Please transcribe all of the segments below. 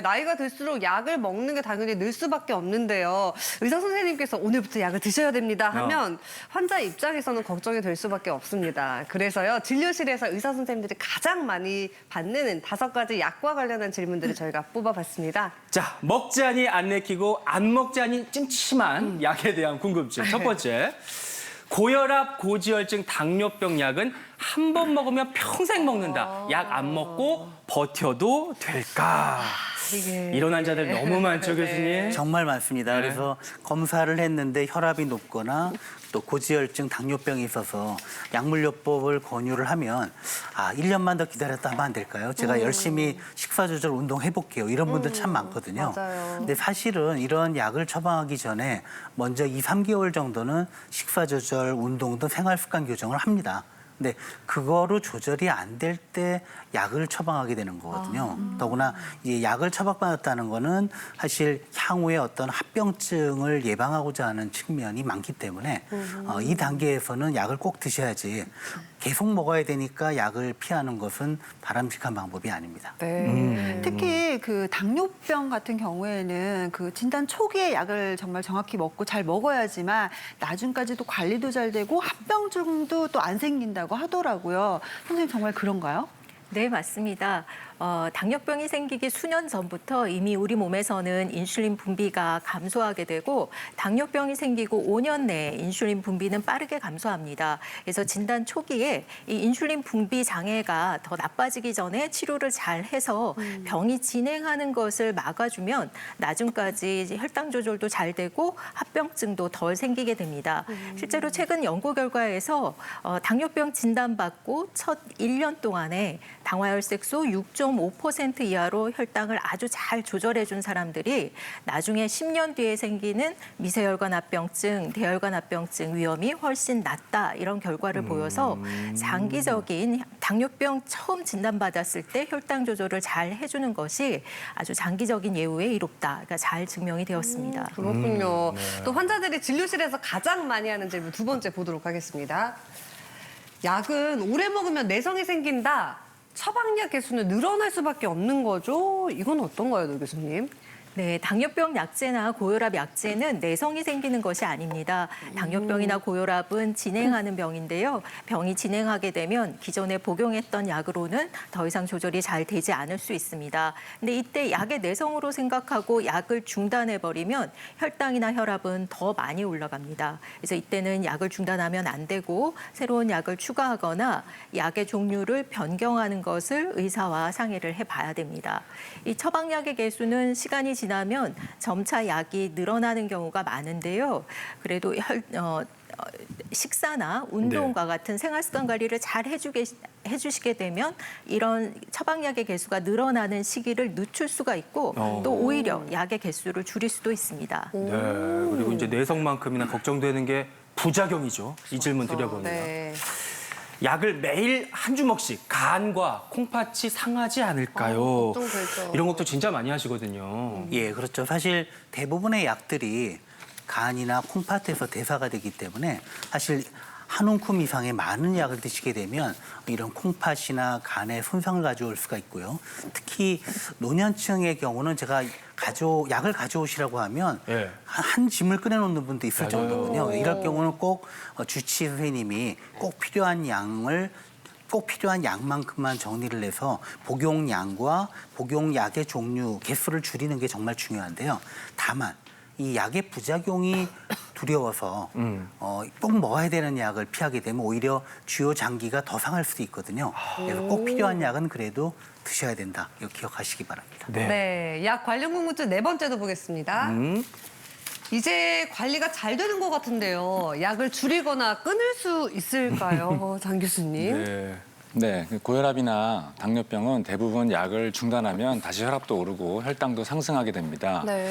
나이가 들수록 약을 먹는 게 당연히 늘 수밖에 없는데요. 의사 선생님께서 오늘부터 약을 드셔야 됩니다 하면 환자 입장에서는 걱정이 될 수밖에 없습니다. 그래서요, 진료실에서 의사 선생님들이 가장 많이 받는 5가지 약과 관련한 질문들을 저희가 뽑아봤습니다. 자, 먹지 않니 안 내키고 안 먹지 않니 찜찜한 약에 대한 궁금증. 첫 번째, 고혈압, 고지혈증, 당뇨병 약은 한 번 먹으면 평생 먹는다. 약 안 먹고 버텨도 될까? 이런 환자들 너무 많죠, 교수님? 정말 많습니다. 네. 그래서 검사를 했는데 혈압이 높거나 또 고지혈증, 당뇨병이 있어서 약물요법을 권유를 하면 1년만 더 기다렸다 하면 안 될까요? 제가 열심히 식사 조절 운동 해볼게요. 이런 분들 참 많거든요. 맞아요. 근데 사실은 이런 약을 처방하기 전에 먼저 2, 3개월 정도는 식사 조절 운동 등 생활 습관 교정을 합니다. 근데 그거로 조절이 안 될 때 약을 처방하게 되는 거거든요. 더구나 이 약을 처방받았다는 거는 사실 향후에 어떤 합병증을 예방하고자 하는 측면이 많기 때문에 이 단계에서는 약을 꼭 드셔야지 계속 먹어야 되니까 약을 피하는 것은 바람직한 방법이 아닙니다. 특히 그 당뇨병 같은 경우에는 그 진단 초기에 약을 정말 정확히 먹고 잘 먹어야지만 나중까지도 관리도 잘 되고 합병증도 또 안 생긴다고 하더라고요. 선생님 정말 그런가요? 네, 맞습니다. 당뇨병이 생기기 수년 전부터 이미 우리 몸에서는 인슐린 분비가 감소하게 되고 당뇨병이 생기고 5년 내에 인슐린 분비는 빠르게 감소합니다. 그래서 진단 초기에 이 인슐린 분비 장애가 더 나빠지기 전에 치료를 잘 해서 병이 진행하는 것을 막아주면 나중까지 혈당 조절도 잘 되고 합병증도 덜 생기게 됩니다. 실제로 최근 연구 결과에서 당뇨병 진단받고 첫 1년 동안에 당화혈색소 6.5% 이하로 혈당을 아주 잘 조절해준 사람들이 나중에 10년 뒤에 생기는 미세혈관합병증, 대혈관합병증 위험이 훨씬 낮다 이런 결과를 보여서 장기적인 당뇨병 처음 진단받았을 때 혈당 조절을 잘 해주는 것이 아주 장기적인 예후에 이롭다. 그러니까 잘 증명이 되었습니다. 그렇군요. 또 환자들이 진료실에서 가장 많이 하는 질문 2번째 보도록 하겠습니다. 약은 오래 먹으면 내성이 생긴다. 처방약 개수는 늘어날 수밖에 없는 거죠? 이건 어떤가요, 노 교수님? 네, 당뇨병 약제나 고혈압 약제는 내성이 생기는 것이 아닙니다. 당뇨병이나 고혈압은 진행하는 병인데요. 병이 진행하게 되면 기존에 복용했던 약으로는 더 이상 조절이 잘 되지 않을 수 있습니다. 근데 이때 약의 내성으로 생각하고 약을 중단해버리면 혈당이나 혈압은 더 많이 올라갑니다. 그래서 이때는 약을 중단하면 안 되고 새로운 약을 추가하거나 약의 종류를 변경하는 것을 의사와 상의를 해봐야 됩니다. 이 처방약의 개수는 시간이 지나면 점차 약이 늘어나는 경우가 많은데요. 그래도 식사나 운동과 같은 생활 습관 관리를 잘 해주시게 되면 이런 처방약의 개수가 늘어나는 시기를 늦출 수가 있고 또 오히려 약의 개수를 줄일 수도 있습니다. 네, 그리고 이제 내성만큼이나 걱정되는 게 부작용이죠. 이 질문 드려봅니다. 네. 약을 매일 한 주먹씩 간과 콩팥이 상하지 않을까요? 걱정되죠. 이런 것도 진짜 많이 하시거든요. 예, 그렇죠. 사실 대부분의 약들이 간이나 콩팥에서 대사가 되기 때문에 사실 한 움큼 이상의 많은 약을 드시게 되면 이런 콩팥이나 간에 손상을 가져올 수가 있고요. 특히 노년층의 경우는 제가 약을 가져오시라고 하면 예. 한 짐을 꺼내놓는 분도 있을 맞아요. 정도거든요. 이럴 경우는 꼭 주치의 선생님이 꼭 필요한 약만큼만 정리를 해서 복용량과 복용약의 종류, 개수를 줄이는 게 정말 중요한데요. 다만 이 약의 부작용이 두려워서 꼭 먹어야 되는 약을 피하게 되면 오히려 주요 장기가 더 상할 수도 있거든요. 그래서 꼭 필요한 약은 그래도 드셔야 된다. 이거 기억하시기 바랍니다. 네, 약 관련 궁금증 4번째도 보겠습니다. 이제 관리가 잘 되는 것 같은데요. 약을 줄이거나 끊을 수 있을까요, 장 교수님? 네. 네, 고혈압이나 당뇨병은 대부분 약을 중단하면 다시 혈압도 오르고 혈당도 상승하게 됩니다. 네.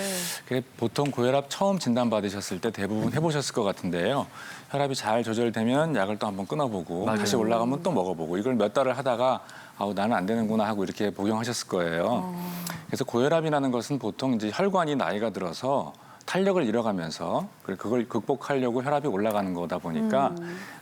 보통 고혈압 처음 진단받으셨을 때 대부분 해보셨을 것 같은데요. 혈압이 잘 조절되면 약을 또 한번 끊어보고 맞아요. 다시 올라가면 또 먹어보고 이걸 몇 달을 하다가 나는 안 되는구나 하고 이렇게 복용하셨을 거예요. 그래서 고혈압이라는 것은 보통 이제 혈관이 나이가 들어서 탄력을 잃어가면서 그걸 극복하려고 혈압이 올라가는 거다 보니까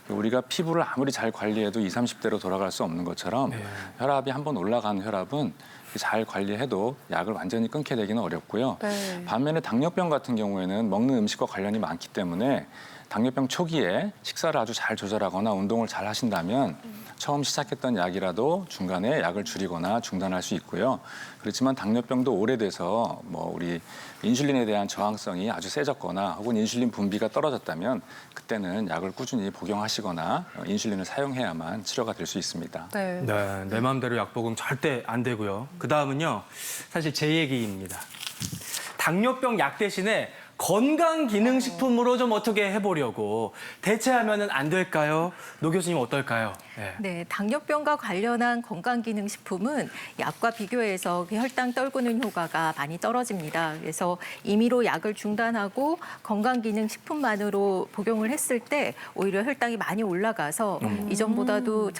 우리가 피부를 아무리 잘 관리해도 20, 30대로 돌아갈 수 없는 것처럼 혈압이 한번 올라간 혈압은 잘 관리해도 약을 완전히 끊게 되기는 어렵고요. 네. 반면에 당뇨병 같은 경우에는 먹는 음식과 관련이 많기 때문에 당뇨병 초기에 식사를 아주 잘 조절하거나 운동을 잘 하신다면 처음 시작했던 약이라도 중간에 약을 줄이거나 중단할 수 있고요. 그렇지만 당뇨병도 오래돼서 뭐 우리 인슐린에 대한 저항성이 아주 세졌거나 혹은 인슐린 분비가 떨어졌다면 그때는 약을 꾸준히 복용하시거나 인슐린을 사용해야만 치료가 될 수 있습니다. 네. 네, 내 마음대로 약 복용 절대 안 되고요. 그 다음은요, 사실 제 얘기입니다. 당뇨병 약 대신에 건강기능식품으로 좀 어떻게 해보려고 대체하면은 안 될까요? 노 교수님 어떨까요? 네. 네, 당뇨병과 관련한 건강기능식품은 약과 비교해서 그 혈당 떨구는 효과가 많이 떨어집니다. 그래서 임의로 약을 중단하고 건강기능식품만으로 복용을 했을 때 오히려 혈당이 많이 올라가서 이전보다도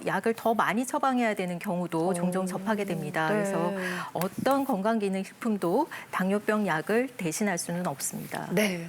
약을 더 많이 처방해야 되는 경우도 종종 접하게 됩니다. 네. 그래서 어떤 건강기능식품도 당뇨병 약을 대신할 수는 없습니다. 네.